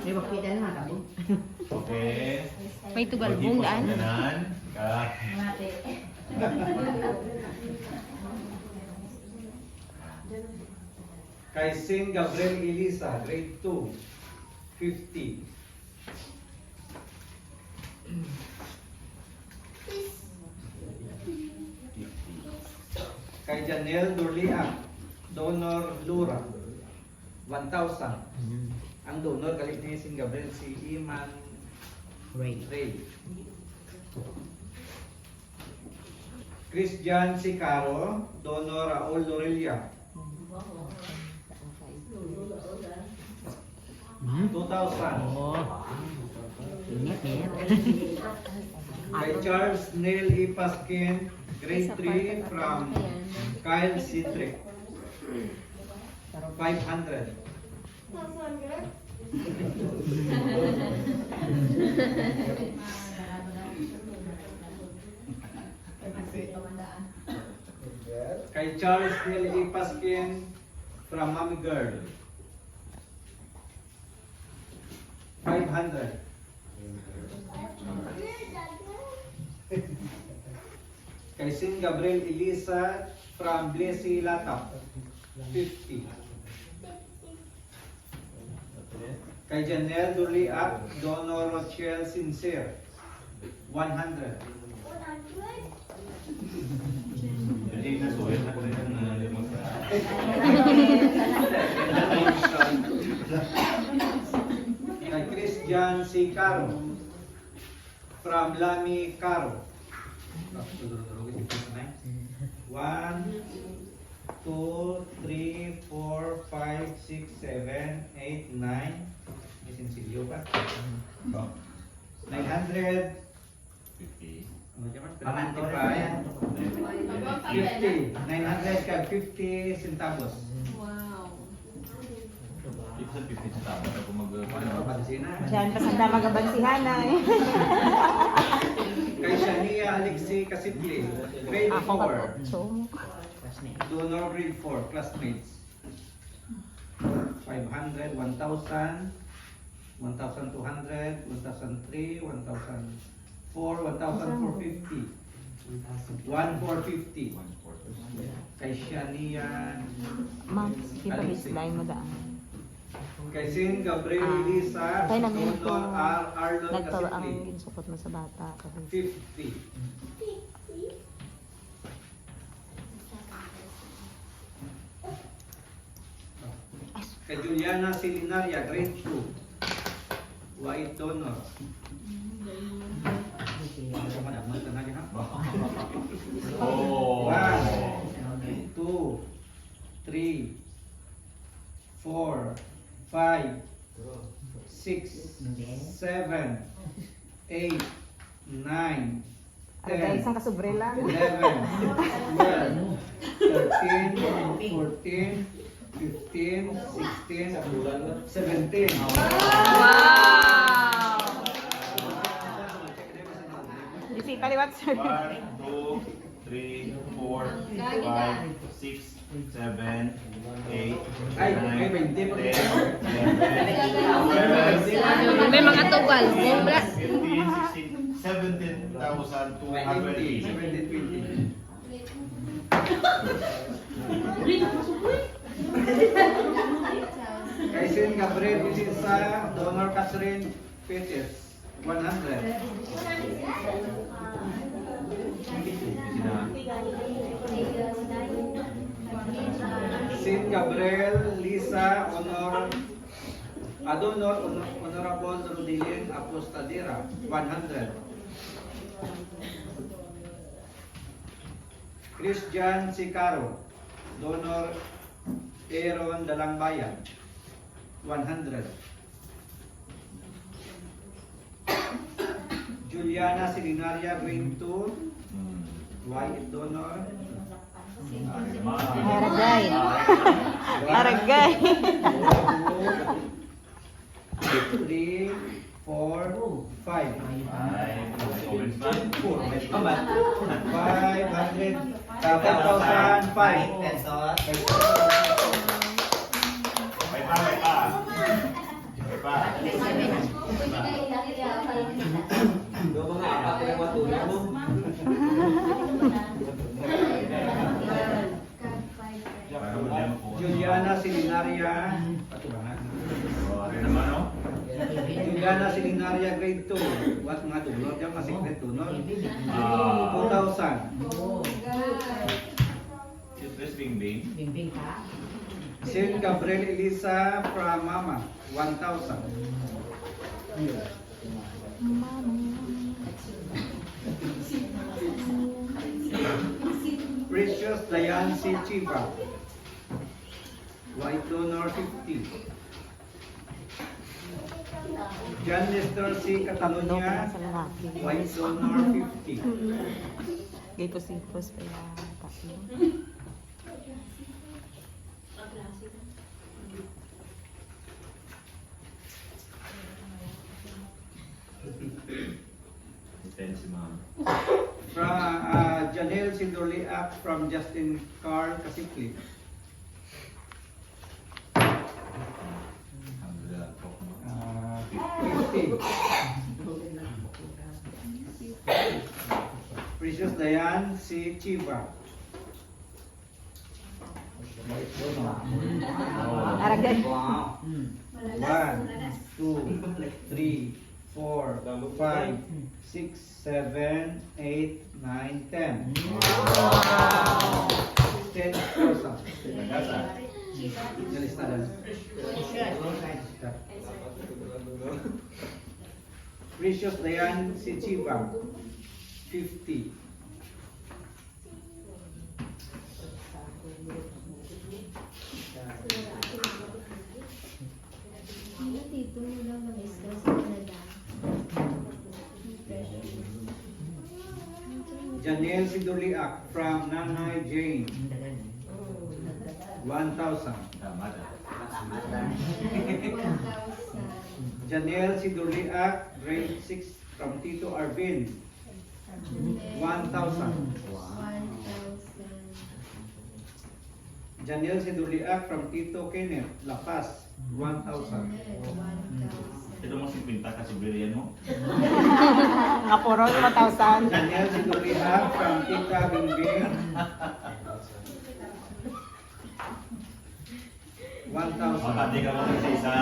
May makita na mga kabo. Okay. May tugalbong daan. Ganan. Kay Sing Gabriel Elisa, grade 2, 50. Kay Janelle Durliak, donor Lura, 1,000. Ang donor galit ni Sing Gabriel si Iman Ray. Christian Sicaro, donor Raul Lorelia, 2,000. Ingat eh. Kay Charles Neil E. Paskin, grade 3 from Kyle Citric, 500. Kay Charles Neil E. Paskin from Mommy Girl, 500. Kay Sing Gabriel Elisa from Blessy Latap, 50. Kay Janelle Durliak, donor Rochelle Sincere, 100. Jadi na sulit na ko rin Kay Christian C. Caro from Lami Caro, 1, 2, 3, 4, 5, 6, 7, 8, 9. May sinsilyo pa. 900. 50. Ano dyan, 50. 900 kag 50 centavos. Ito sa 50 centavos ako Diyan pa sa magabansihan na eh. Kay Shania Alexi Kasipli, grade 4. Ako kapotso. Donor grade 4, classmates. 500, 1,000, 1,200, 1,003, 1,004, 1,450. 1,450. Kay Shania Ma'am, kita baseline mo daan. Kay Sin Gabriel Elisa, Kaya namin ito, Donor Arlon nagtalo ang Kasipli, insukot mo sa bata. 50. Kay Juliana Silinaria, grade 2. White donor. Oh. 1, 2, 3, 4, 5, 6, 7, 8, 9, Ay, 10, isang kasubre lang. 11, 12, 13, 14, 15, 16, 17. Wow! Bisita liwat, sir. 1, 2, 3, 4, 5, 6, 7, 8, Ay, may 20 pa. 11, May mga tugal. 15, 16, 17,280. 17, 20. Kay Sin Gabriel Elisa, Donor Catherine Petes, 100. Sin Gabriel Lisa Honorable Rodilin Apostadera, 100. Christian Sicaro, donor Aaron Dalangbayan, 100. Juliana Silinaria, grade 2, white donor. Aragay. Aragay. 3, 4, 5. 5,005. May pa. pa. Do mga apat na matulog mo. Para madami po. Juliana Silinaria. Patubangan. Ano naman, no? Juliana Silinaria grade 2. What mga donor? Diyan mga secret donor. 2,000. Citrus Bingbing. Bimbing ka. Saint Gabriel Elisa from Mama. 1,000. Precious Dayan C. Chiba. White donor 50. John Nestor C. Catalonia. White donor 50. Gito si Pus pa yung tatlo. Depende si ma'am. From Janelle Sindorli Act from Justin Carl Kasipli. Alhamdulillah. 50. Precious Dayan C. Chiba. Aragay. Wow. 1, 2, 3, 4, 5, 6, 7, 8, 9, 10. 10,000. Galis na lang. Precious Dayan si Chiba. 50. Dito lang ng isla sa Canada. Janelle Siduliak from Nanay Jane. 1,000. Tama na. 1,000. Janelle Siduliak, grade 6 from Tito Arvin. 1,000. 1,000. Janelle Siduliak from Tito Kenneth, La Paz. 1,000. 1,000. Ito mo si Pinta kasi biriyan mo. Nga puro 1,000. Janelle Siduliak from Tita Bingbing. 1,000. Makati ka mo sa isa.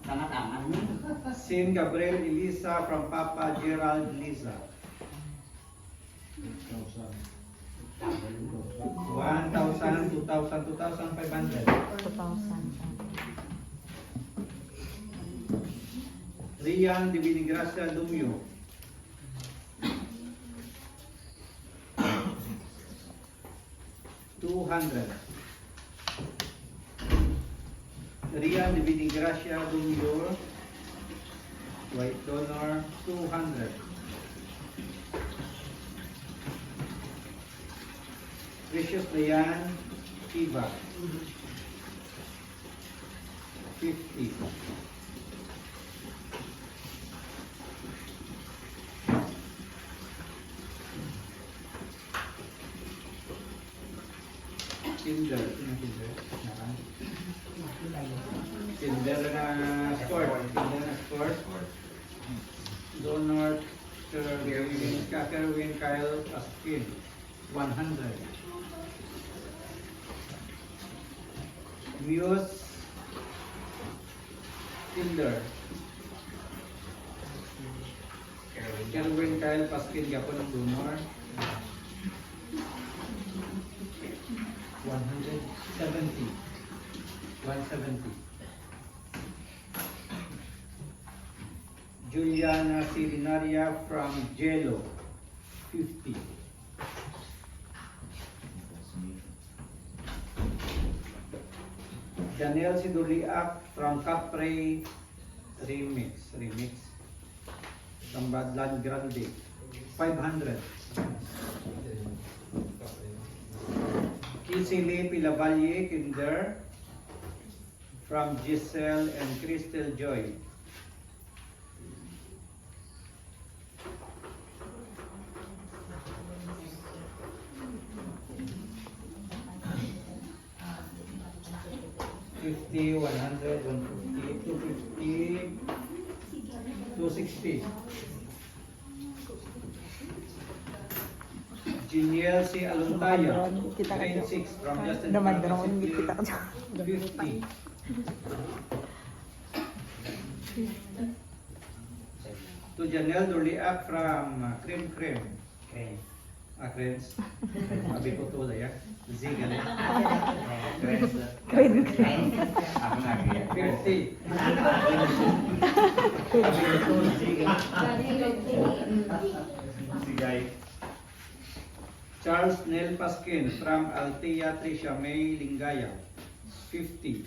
Tama-tama. Saint Gabriel Elisa from Papa Gerald Liza. 1,000, 2,000, 2,500. 2,000. Rian Divinigracia Dumio. 200. Rian Divinigracia Dumio. White donor 200. Precious Dayan Kiba 50. Kinder, sino Kinder? Kinder na sport. Kinder na sport. Donor Kerwin Kyle Paskin 100. Muse Kinder Kerwin Kyle Paskin Gapon ng donor 170. 170. Juliana Silinaria from Jello 50. Daniel Siduliak from Capre Remix from Badlan Grande 500. Kisili Pilavalle Kinder from Giselle and Crystal Joy. 150, 100, 150, 250, 260. Jiniel C. Aluntaya, Kita ka grade dyan. 6 from Justin Dumadroon Francis kita ka dyan. 50. To Janelle Durliak from Cream Cream. Crens. Abi ko to ya. Zigan. Ako lagi. 50. Si Guy. Charles Nel Pasquin from Altea Tricia May Lingaya. 50.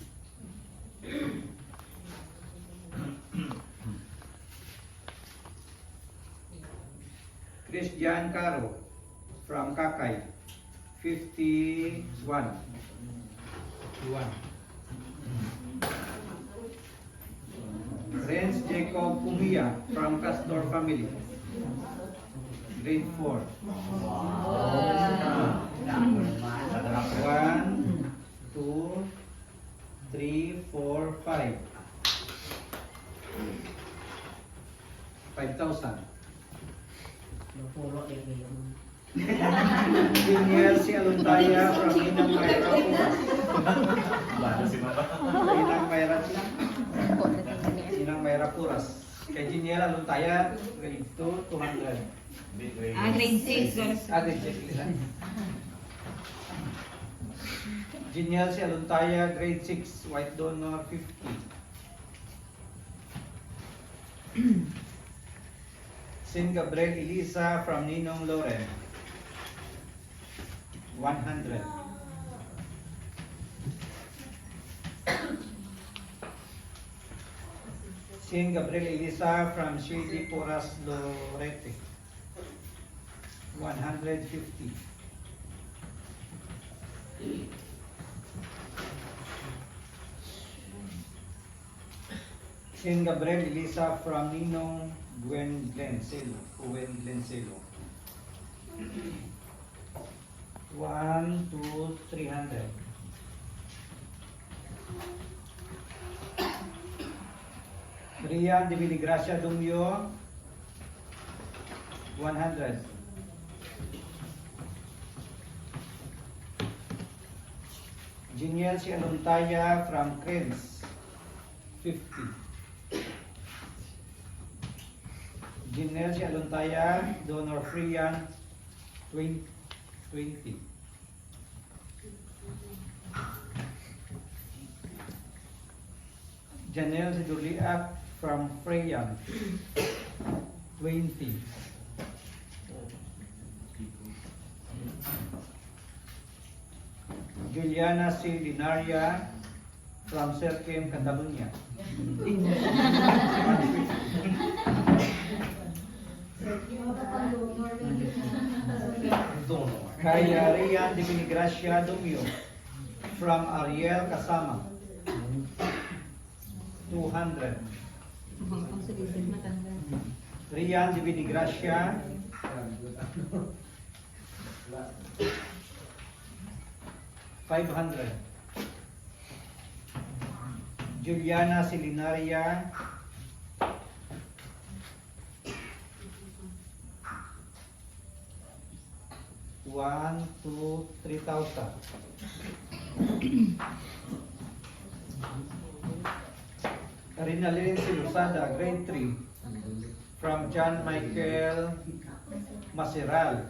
Christian Caro from Kakay. 51. 51. Renz Jacob Pumia from Castor family. Grade 4. 1, 2, 3, 4, 5. 5,000. Puro yung Junior si Aluntaya from Inang Mayra Puras. Bata si Mama. Inang Mayra Inang Mayra Puras. Kay Junior Aluntaya, grade 2, 200. Grade 6. Grade 6 lang. Junior si Aluntaya, grade 6, white donor 50. Sin Gabriel Elisa from Ninong Loren, 100. Sin Gabriel Elisa from Shady Poras Lorete, 150. Sin Gabriel Elisa from Ninong Gwen Glencelo. 1, 2, 300. Rian de Viligracia Dumio, 100. Jiniel si Aluntaya from Crens, 50. Jiniel si Aluntaya, donor Frian, 20. Janelle si Durliak from Freyan, 20. Juliana si Linaria from Serkem, Catalunya. Kaya Rian de Vinigracia Dumio from Ariel Kasama, 200. Rian de Vinigracia, 500. Juliana Silinaria, 1, 2, 3,000. Rinalyn Silusada, grade 3, from John Michael Maseral,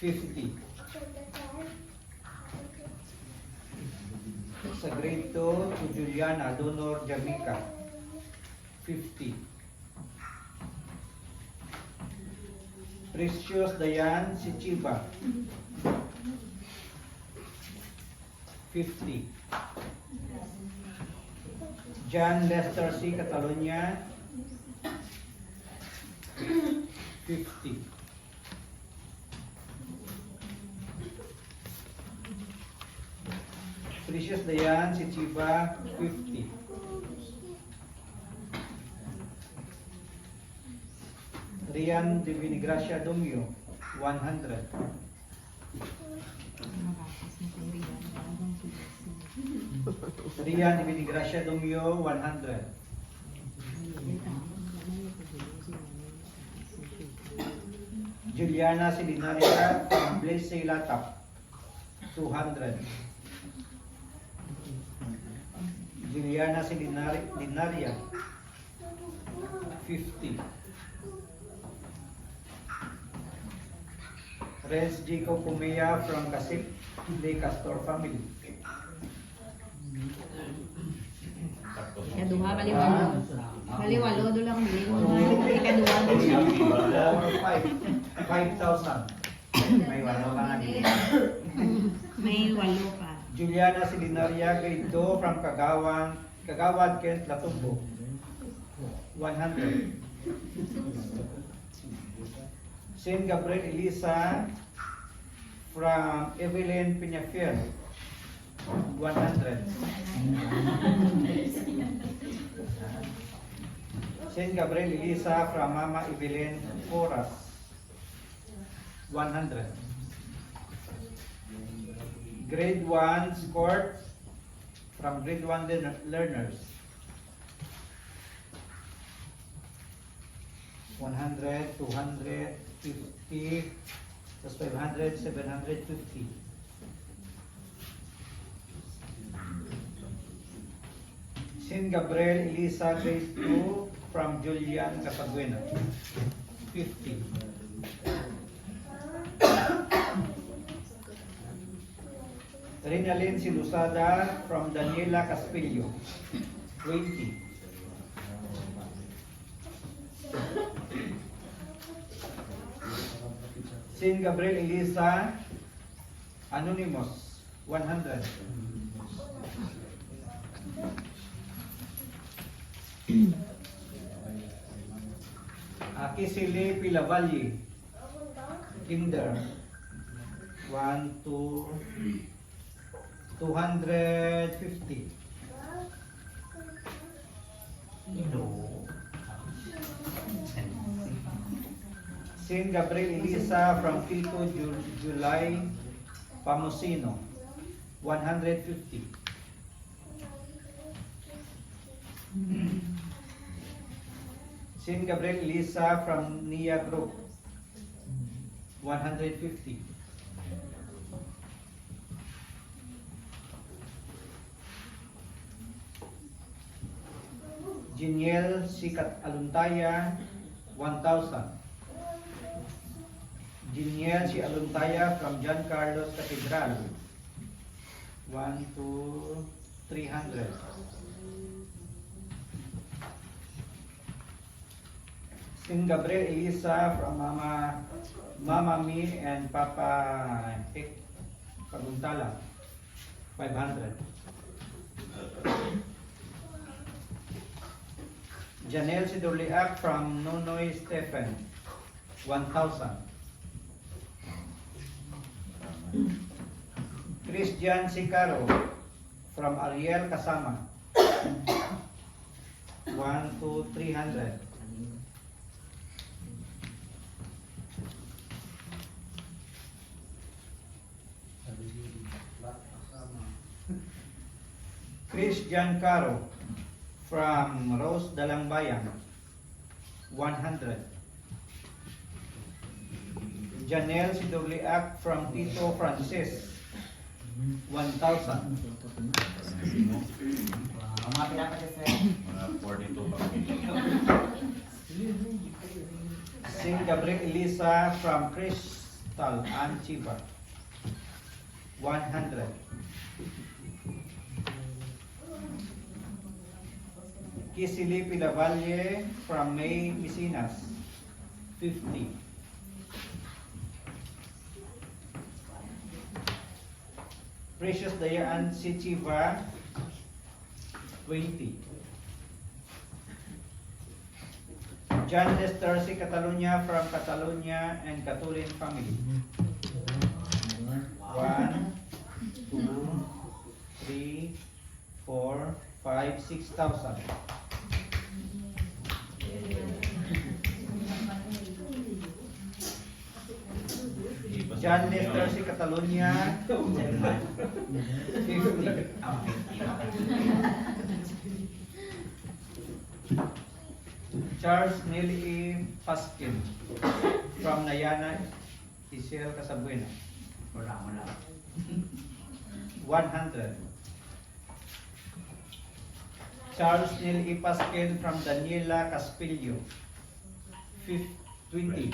50. Sa grade 2, to Juliana Donor Jamaica, 50. Precious Dayan si Chiba, 50. John Lester C. Catalunya, 50. Precious Dayan si Chiba, 50. Rian de Vinigracia Dumio, 100. Rian Ibinigracia Dumio, 100. Juliana Silinaria from Blaise Latap, 200. Juliana Silinaria, 50. Renz Jacob Pumea from Kasip De Castor family. Sakto. Ikaduha, kaliwalo. Kaliwalo, doon lang kami. Ikaduha. 5,000. May walo ka na. May walo pa. Juliana Silinaria, grade 2 from Kagawad, Kent, Latumbo. 100. Saint Gabriel Elisa from Evelyn Peñafiel, 100. Saint Gabriel Elisa from Mama Evelyn Foras, 100. Grade 1 scored from grade 1 learners, 100, 250, plus 500, 750. Saint Gabriel Elisa, grade 2 from Julian Casabuena, 50. Rinalyn Silusada from Daniela Caspillo, 20. Saint Gabriel Elisa Anonymous, 100. Akisili Pilavalle, Kinder, 250. Saint Gabriel Elisa from Tito July Pamusino, 150. Saint Gabriel Elisa from Nia Group, 150. Jiniel Sikat Aluntaya, 1,000. Jiniel si Aluntaya from John Carlos Cathedral, 300. Saint Gabriel Elisa from Mama Mi and Papa Hek Paguntala, 500. Janelle Sidurliak from Nonoy Stephen, 1,000. Christian Sicaro from Ariel Kasama, 300. Christian Caro from Rose Dalangbayan, 100. Janelle Sidurliak from Tito Francis, 1,000. Mga 42 pa. Saint Gabriel Elisa from Crystal Anchiba, 100. Kisili Pilavalle from May Misinas, 50. Precious Dayan Sichiva, 20. John Lester si Catalonia from Catalonia and Catulin family, 1, 2, 3, 4, 5, 6,000. Iba John Lester si Catalonia. 50. Charles Neil E. Paskin from Nayana, Isel Casabuena. Wala. 100. Charles Neil E. Paskin from Daniela Caspillo. 20.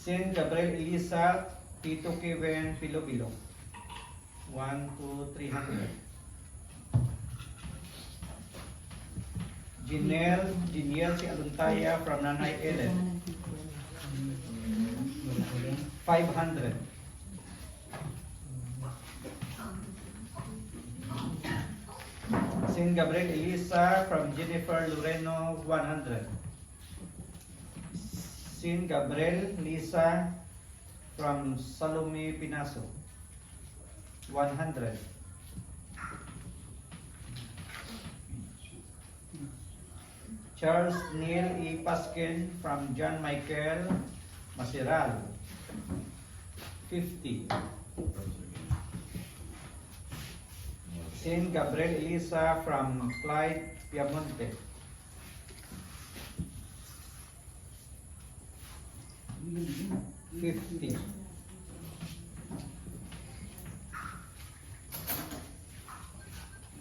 Saint Gabriel Elisa Tito Kevin Pilopilo. 1 to 300. Jiniel si Aluntaya from Nanay Ellen. 500. Saint Gabriel Elisa from Jennifer Loreno, 100. Saint Gabriel Lisa from Salome Pinaso, 100. Charles Neil E. Paskin from John Michael Masiral, 50. Saint Gabriel Elisa from Clyde, Piamonte, 50.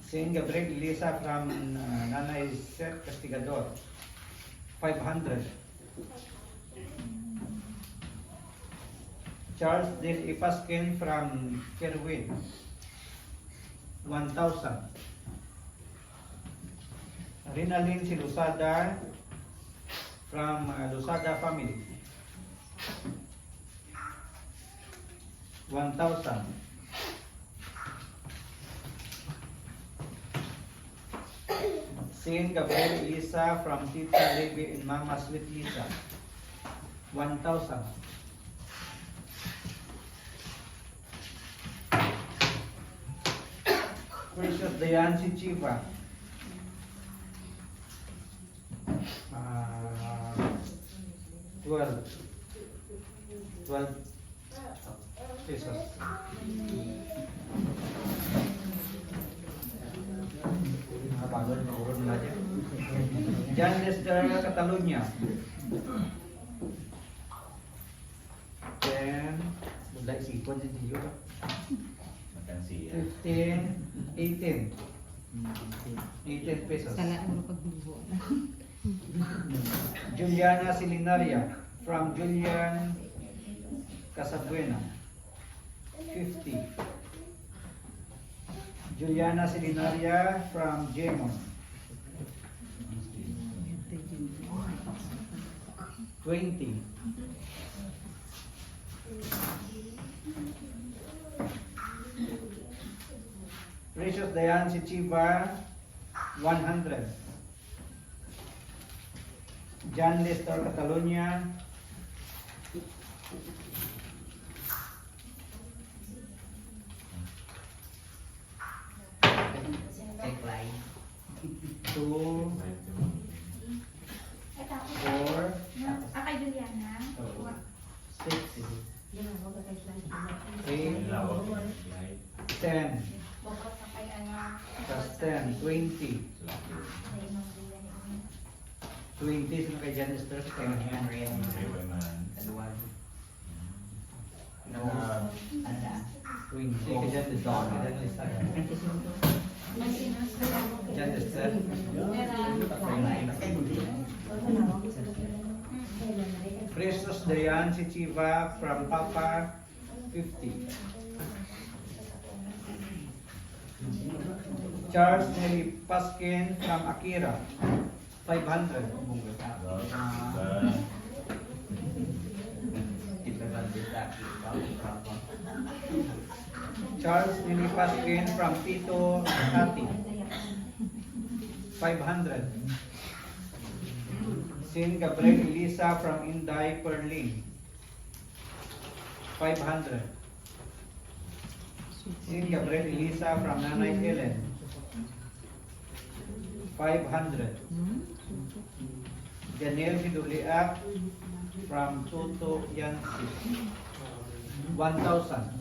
Saint Gabriel Elisa from Nanay Seth Castigador, 500. Charles Del Ipaskin from Kerwin, 1,000. Rinalyn Silusada from Lusada family, 1,000. Saint Gabriel Elisa from Tita Levi and Mama Sweet Lisa, 1,000. Precious Dayan si Chiva, 12 pesos. Nakapagod, maurod na dyan. John Lester Catalonia, 10. Mulai sipon si Gio. 15, 18. 18 pesos. Salaan mo pagbubo. Juliana Silinaria from Julian Casabuena, 50. Juliana Silinaria from Jemon, 20. Precious Dayan si Chiva, 100. John Lester Catalonia, 2, 4, Kay Juliana. 6, 8, 10, Kay ano. plus 10, 20. 20 sino kay John Lester kay Henry Eduardo. 20 kay John Lester. John Lester. Precious Dayan si Chiva from Papa, 50. Charles Nelly Paskin from Akira, 500. Charles Nelly Paskin from Tito Tati, 500. Saint Gabriel Elisa from Inday Perlin, 500. Saint Gabriel Elisa from Nanay Ellen, 500. Janelle Hiduliak from Tuto Yancy. 1,000.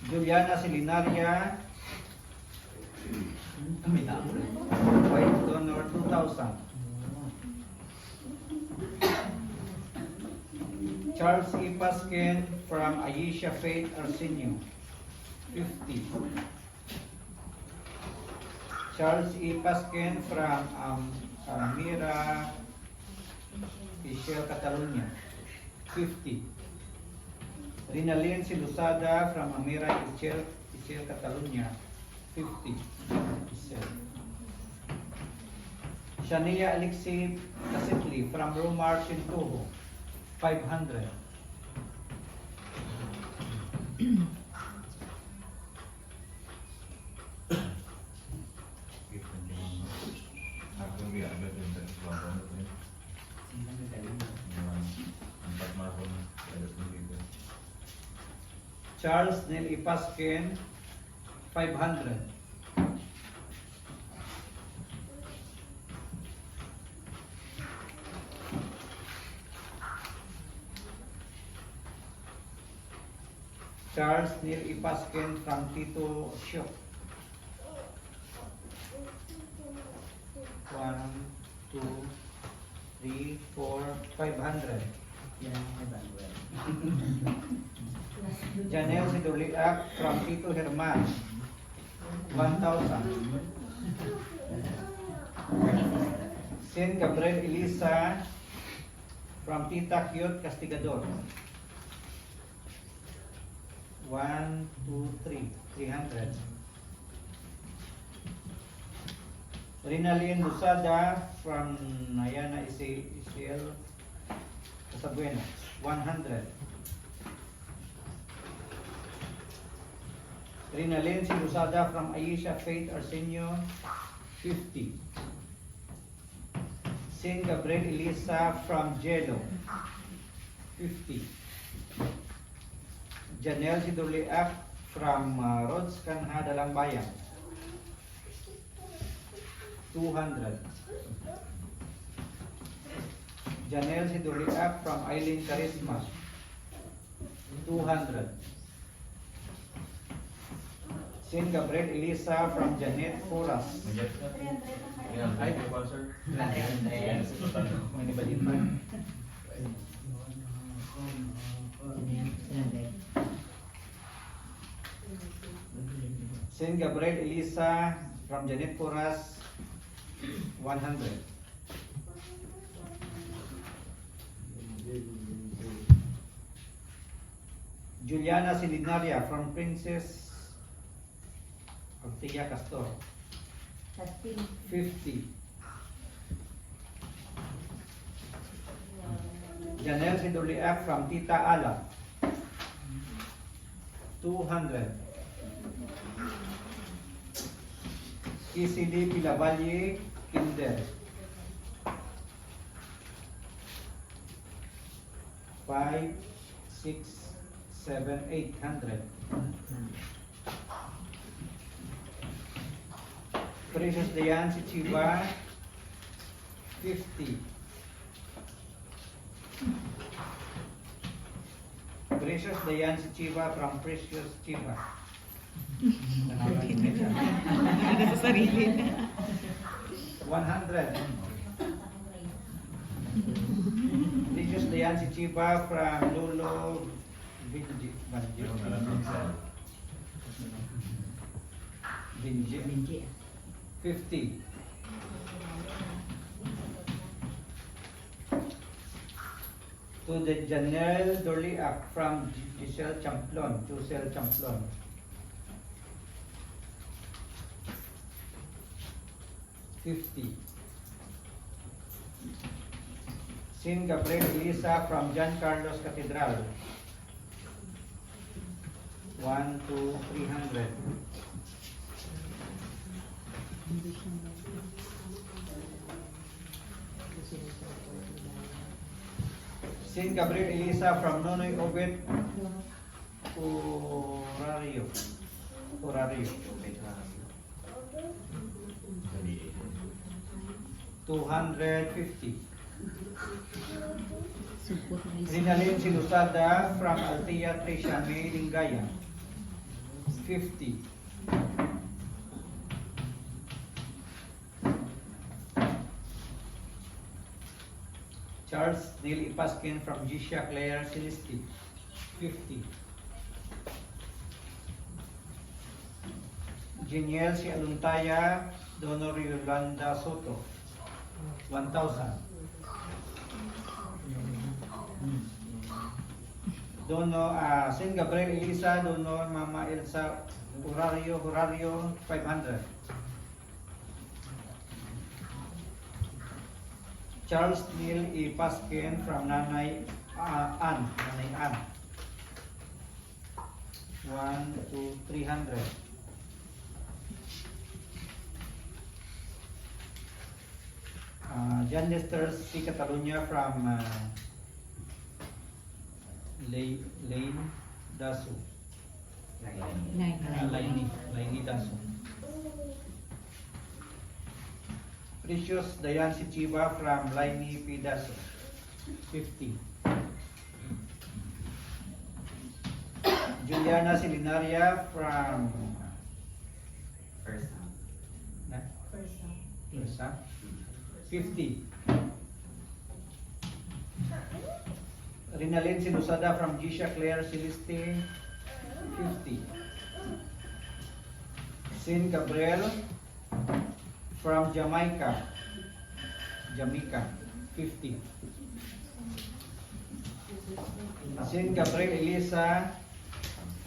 Juliana Silinaria, white donor 2,000. Charles E. Paskin from Ayesha Faith Arsenio, 50. Charles E. Paskin from Amira Ishel Catalunya, 50. Rinalyn Silusada from Amira Ishel Catalunya, 50. Shania Alexi Kasitli from Romar Sintuho, 500. Aku biar ada bentuk kelompok itu. Empat mahun ada sendiri. Charles Neil Ipaskin, 500. Charles Neil Ipaskin from Tito Shop. 1, 2, 3, 4, 500. Yan ang may bago. Janelle Siduliak from Tito Herman, 1,000. Saint Gabriel Elisa from Tita Cute Castigador, 1, 2, 3, 300. Rinalyn Lusada from Nayana Isiel Casabuena, 100. Rinalyn Silusada from Ayesha Faith Arsenio, 50. Saint Gabriel Elisa from Jello, 50. Janelle Siduliak from Rods Kanha Dalambayan, 200. Janelle Siduliak from Eileen Charisma, 200. Saint Gabriel Elisa from Janet Foras, Ay, sir. may nibadin pa. Saint Gabriel Elisa from Janet Foras, 100. Juliana Silinaria from Princess Ortega Castor, 50. Janelle Siduliak from Tita Ala, 200. Kisili Pilavalle Kinder, 5, 6, 7, 800. Precious Dayan Chichiba, 50. Precious Dayan Chichiba from Precious Chiba, Hindi na sa sarili. 100. Precious Dayan Chichiba from Lolo Binji. Binji. 50. To the Janelle Doliak from Giselle Champlon, Giselle Champlon, 50. Saint Gabriel Elisa from John Carlos Cathedral, 1, 2, 300. Saint Gabriel Elisa from Nonoy Obet Orario. 250. Rinalyn Silusada from Altea Tricia May Lingaya, 50. Charles Neil Ipaskin from Gisha Claire Celesti, 50. Jeniel si Aluntaya Donor Yolanda Soto, 1,000. Saint Gabriel Elisa Donor Mama Elsa Horario 500. Charles Neil E. Paskin from Nanay Ann. 1 to 300. John Lester C. Catalunya from Lane Dasu. Laini Dasu. Precious Dayan si Chiba from Laini P. Dasu, 50. Juliana Silinaria from First half. First, 50. Rinalyn Sinusada from Gisha Claire Celeste, 50. Saint Gabriel from Jamaica, 50. Saint Gabriel Elisa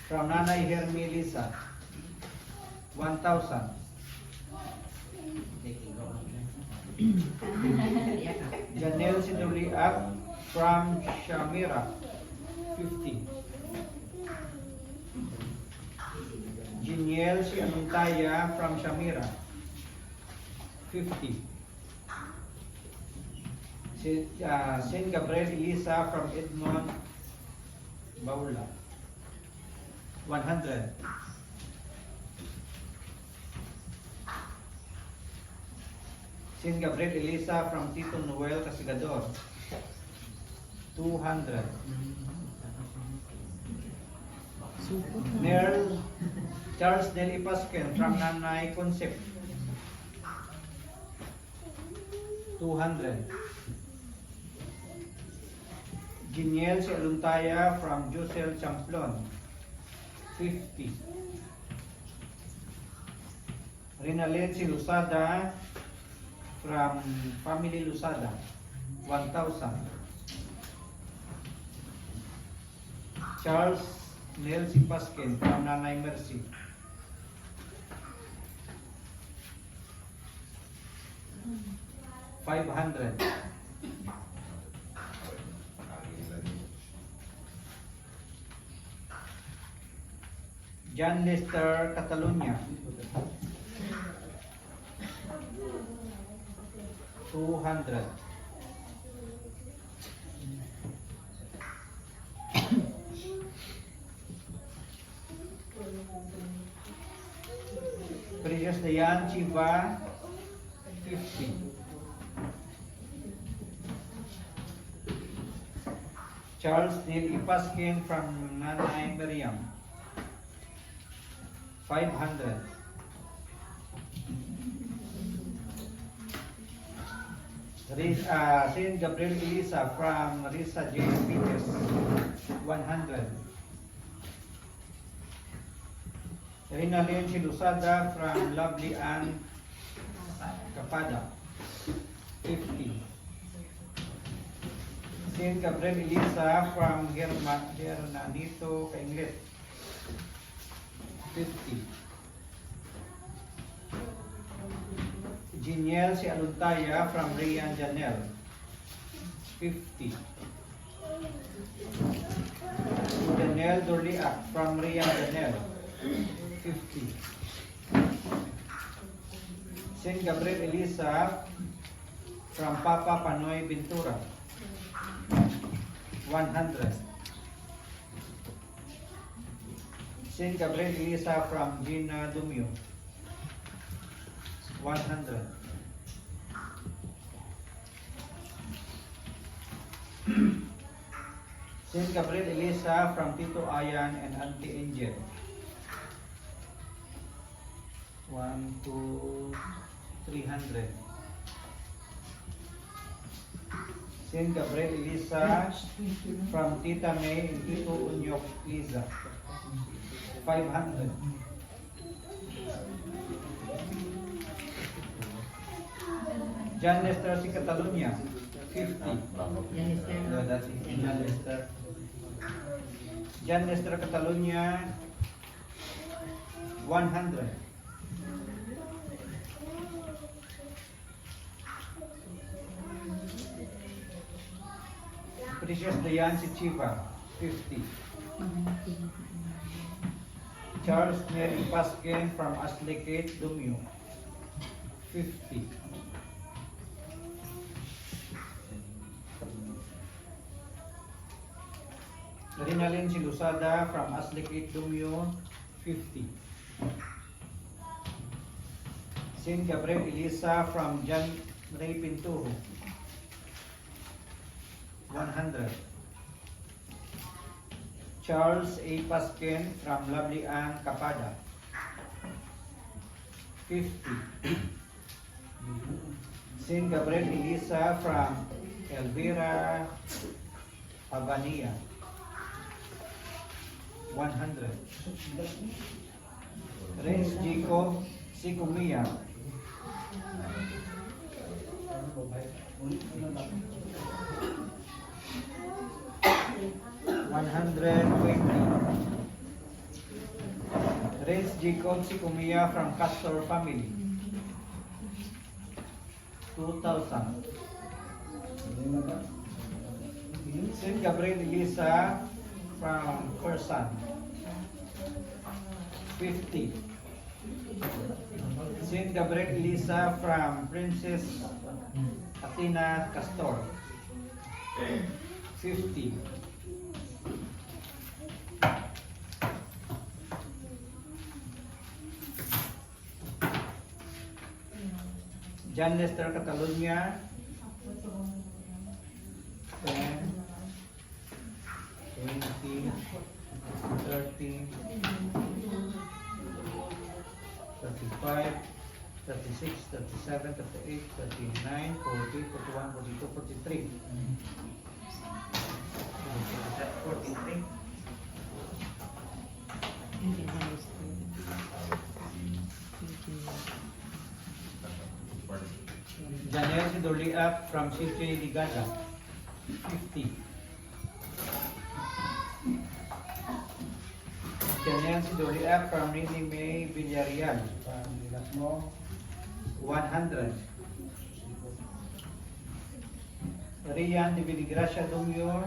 from Nanay Hermi Elisa, 1,000. Janelle Sinuliak from Shamira, 50. Jiniel si Anuntaya from Shamira, 50. Saint Gabriel Elisa from Edmond Baula, 100. Saint Gabriel Elisa from Tito Noel Casigador, 200. Nerl Charles Nelly Pasken from Nanay Concept, 200. Jiniel si Aluntaya from Josel Champlon, 50. Rinalyn si Lusada from Family Lusada, 1,000. Charles Neil si Paskin from Nanay Mercy, 500. John Lester Catalunya, 200. Precious Dayan Chiba, 50. Charles Neil Ipaskin from Nanay Miriam, 500. Saint Gabriel Elisa from Risa J. Peters, 100. Rinalyn Silusada from Lovely Ann Capada, 50. Saint Gabriel Elisa from Hernanito Kainglet, 50. Jiniel si Aluntaya from Rian Janel, 50. Daniel Dorliak from Rian Janel, 50. Saint Gabriel Elisa from Papa Panoy Ventura, 100. Saint Gabriel Elisa from Gina Dumio, 100. Saint Gabriel Elisa from Tito Ayan and Auntie Angel. 1, 2, 300. Saint Gabriel Elisa from Tita May and Tito Unyok Liza. 500. John Lester si Catalonia. 50. John Lester. John Lester Catalonia. 100. Precious Dayan si Chiva. 50. Charles Mary Pasken from Aslicate, Dumio. 50. Rinalyn si Lusada from Aslicate, Dumio. 50. Saint Gabriel Elisa from John Ray Pintuho. 100. Charles A. Pasken from Lovely Ann Capada. 50. Saint Gabriel Elisa from Elvira Abania. 100. Renz Jacob Sicumia. 120. Renz Jacob Sicumia from Castor family. 2,000. Saint Gabriel Elisa from Corsan. 50. Saint Gabriel Elisa from Princess Athena Castor. 50. John Lester Catalonia. 10, 20, 30, 35, 36, 37, 38, 39, 40, 41, 42, 43. 43. Daniel Sidoliap from CJ Ligada. 50. Daniel Sidoliap from Rini May Villarreal. 100. Rian de Viligracia Dumio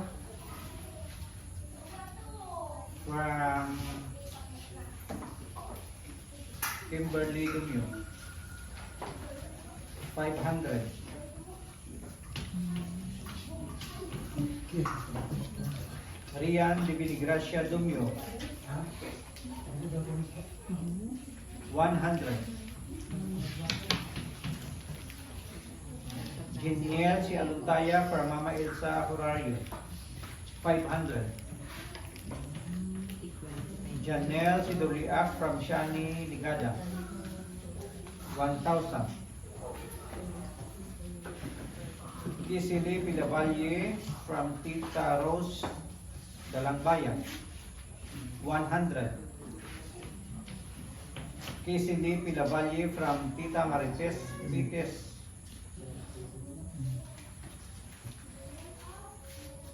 from Kimberly Dumio. 500. Rian de Viligracia Dumio. 100. Geniel si Aluntaya from Mama Elsa Horario. 500. Janelle si Doliak from Shani Ligada. 1,000. Kisili Pilavalle from Tita Rose Dalangbayan. 100. Kisili Pilavalle from Tita Marites Vites.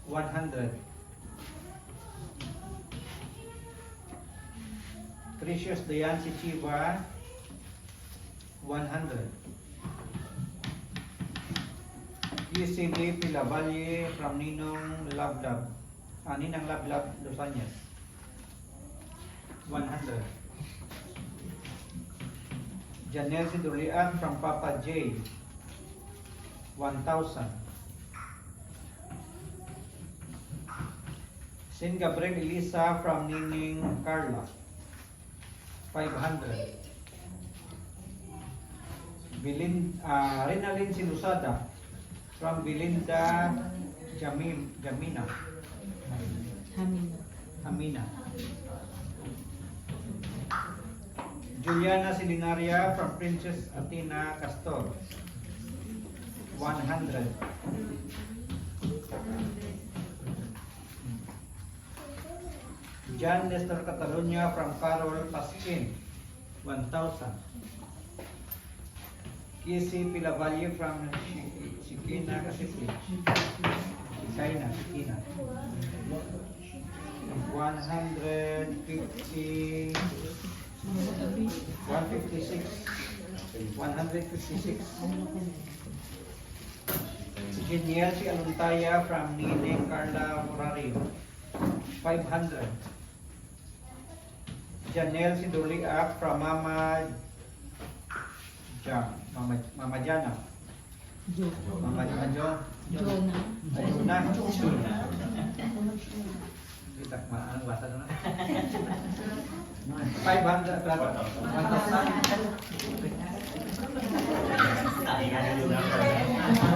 100. Precious Dayan si Chiva. 100. PCD Pilavalle from Ninong Lablab. Ninang Lablab Los Angeles. 100. Janelle Sidulian from Papa J. 1,000. Saint Gabriel Elisa from Nining Carla. 500. Rinalyn Sinusada from Belinda Jamina. Hamina. Juliana Silinaria from Princess Athena Castor. 100. John Nestor Catalunya from Carol Pasquin. 1,000. Kisi Pilavalle from Sikina Kasipli. Sikina. 156. 156. Geniel si Aluntaya from Nine Carla Morario. 500. Janelle si Duliak from Mama Jana. Mama Jo. Ayuna. Kita kemana bahasa na? 500. 1,000.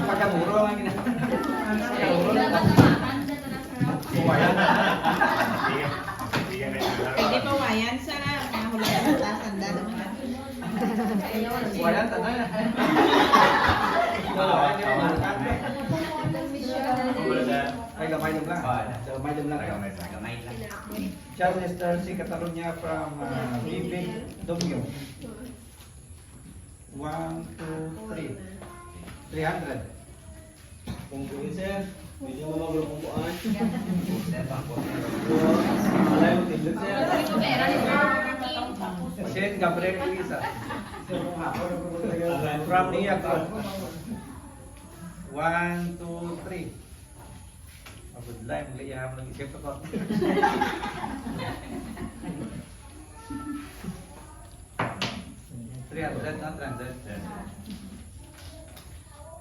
Pagkamuro ang ina. Pwede pa wayan sa mahulay ang tasan dalo. Wayan tanay. Ay gamay lang lang. Gamay lang lang. Gamay lang. Charles Nestor si Catalunya from Bibig Domyo. 1, 2, 3. 300. Kung sir, hindi mo maglupuan. Sir, bangko. Alay mo tindot sir. Saint Gabriel Luisa. From Niaco. 1, 2, 3. Abud lang, magliyahan mo ng isip ako.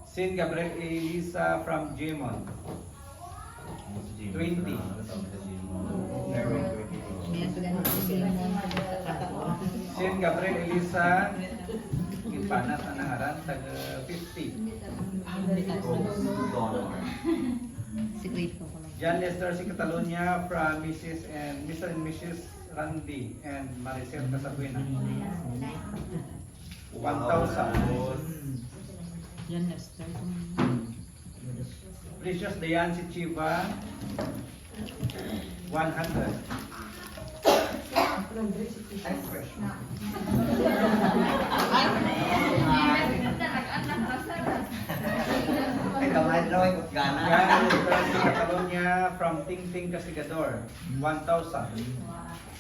Saint Gabriel Elisa from Jimon. 20. Saint Gabriel Elisa Gipanas ang nangaran taga 50. John Lester si Catalunya from Mrs. and Mr. and Mrs. Randy and Maricel Casabuena. 1,000. Yan Nestor. Precious Dayan si Chiva. 100. Ay, gamay daw ay gana. Yan Lester si Catalunya from Ting Ting Casigador. 1,000.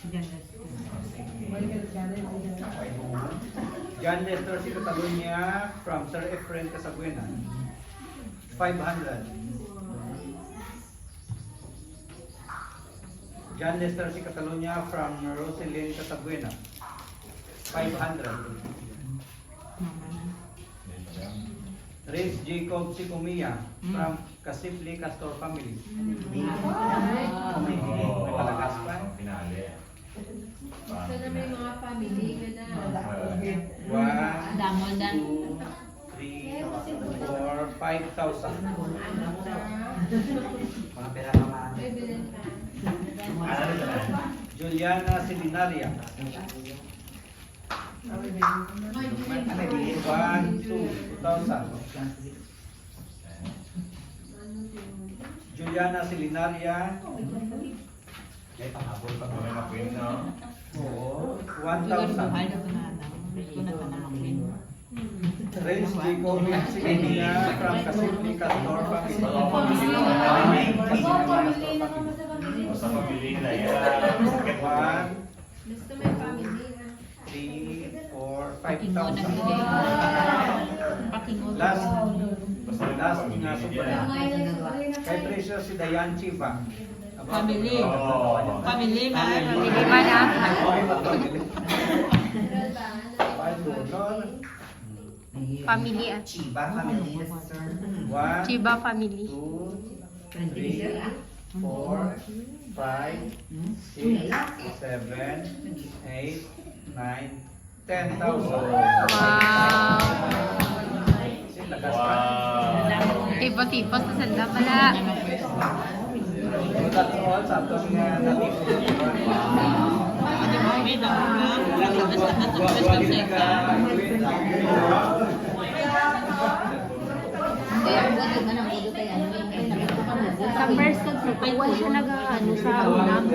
Yan Nestor. John Lester si Catalunya from Sir Efren Casabuena. 500. John Lester si Catalunya from Roselyn Casabuena. 500. Reyes Jacob si Kumia from Kasipli Castor Family. May palagas pa. Pinali. Gusto na may mga family ka na. 1, Damol dan. 2, 3, 4, 5,000. Mga pera ka May bilhin ka. Juliana Silinaria. 1, 2,000. Juliana Silinaria. May pangabol pa. Kami na queen na. 1,000. Reyes Jacob si Kumia from Kasipli Castor Family. Sa pamilya na yan. Sakit 1, Gusto may family na. 3, 4, Pakingon na 5,000. bigay. Pakingon. Last Basta yung Last pamilya nga, niya. Gamay lang sa rin na kay Precious si Dayan Chiva. Family. Oo. Family ba? Family ba na? Family at Chiba family. 1, Chiba family. 2, 3, 4, 5, 6, 7, 8, 9, 10,000. Wow! Lakas pa. Wow. Tipo-tipo sa sanda pala. That's all sa atong natin. Sa first nagpapaiwan siya nag-ano sa unang.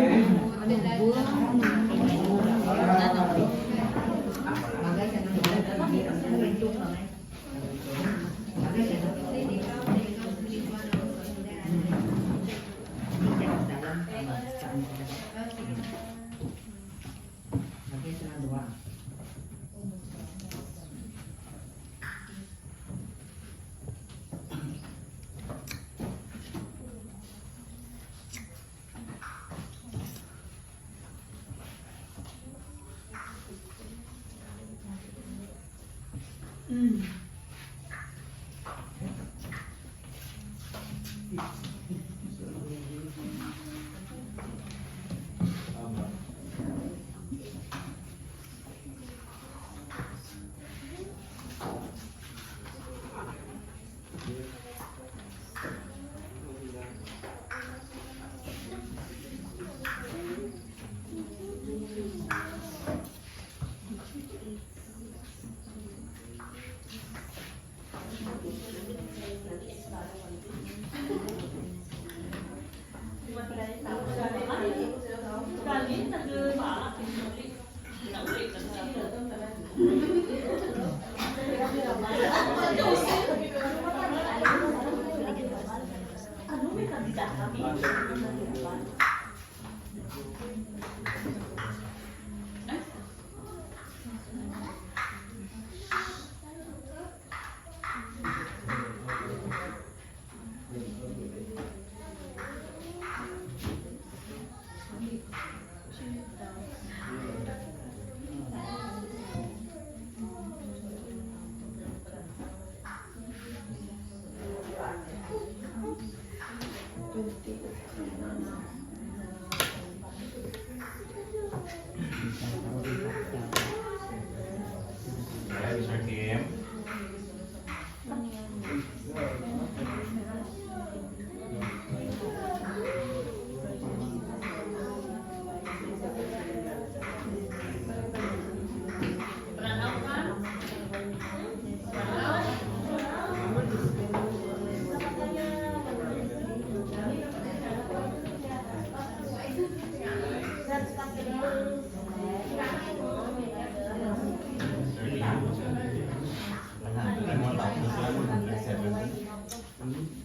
Alright, Mr. Kim.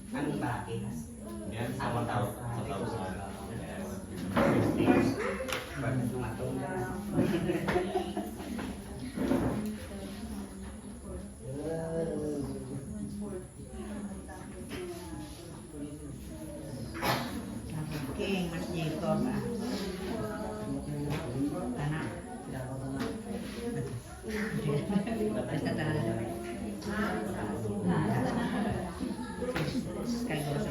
Anong bakit? Yan, sa 1,000. Bakit tumatong na? King, mas dito ba? Anak. Basta talaga. Kayo sa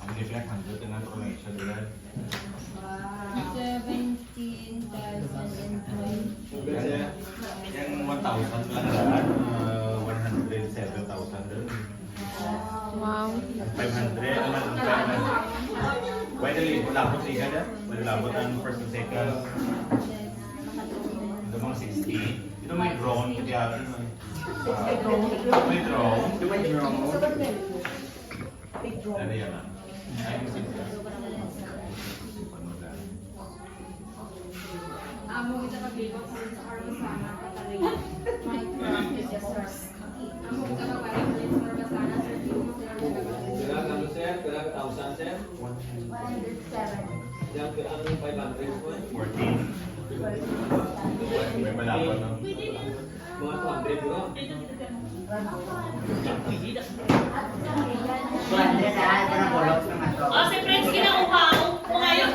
Ang different handle dengan connection dengan 17,020. yang 1,000 pelanggaran 107,000 dan Wow. 500 naman ang kailangan. Pwede labot liga na. Pwede labot ang first and second. Ito mga 60. Ito may drone. May drone. Ito ba yung drone? Ano yan ah? Ay, yung 60. Amo kita kabigo sa Arbasana Pataling. Amo kita kapalit sa Arbasana sa Kailangan ano sir? Kailangan 1,000 sir? 107. Yan, kailangan 500. Mga 200 bro. Kuwan, dito ay para bulok naman to. Oh, si Friends kinauhaw. Mga yun.